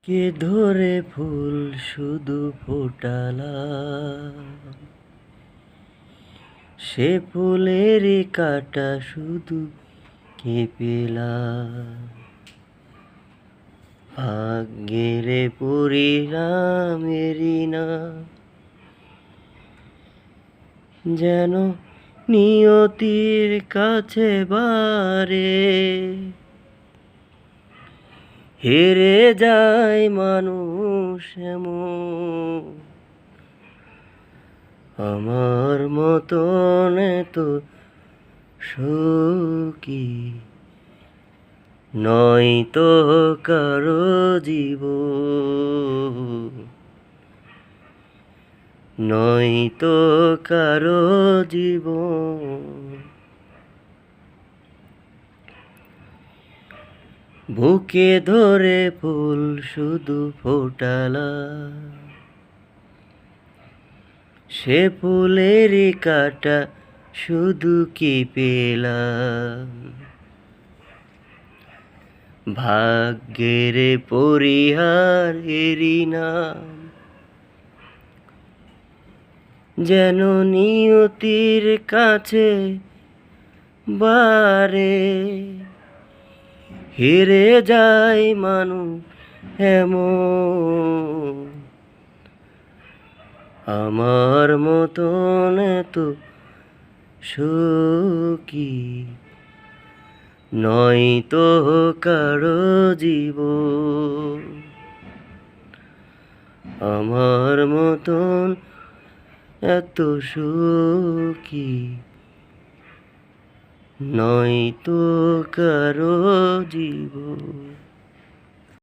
কে ধরে ফুল শুধু ফোটালাম, সে ফুলেরই কাঁটা শুধু কে পেলাম। ভাগ্যের পরিণাম এরি না, যেন নিয়তির কাছে বারে হেরে যায় মানুষ এমন। আমার মতন তো সুখী নয় তো কারো জীবন, নয় তো কারো জীবন। বুকে ধরে ফুল শুধু ফোটালাম, সে ফুলেরই কাঁটা শুধু কি পেলাম। ভাগ্যের পরিহার এরি নাম, যেন নিয়তির কাছে বারে হেরে যায় মানুষ এমন। আমার মতন তো সুখী নয় তো কারো জীবন, আমার মতন এত সুখী নয় তো কারো জীবন।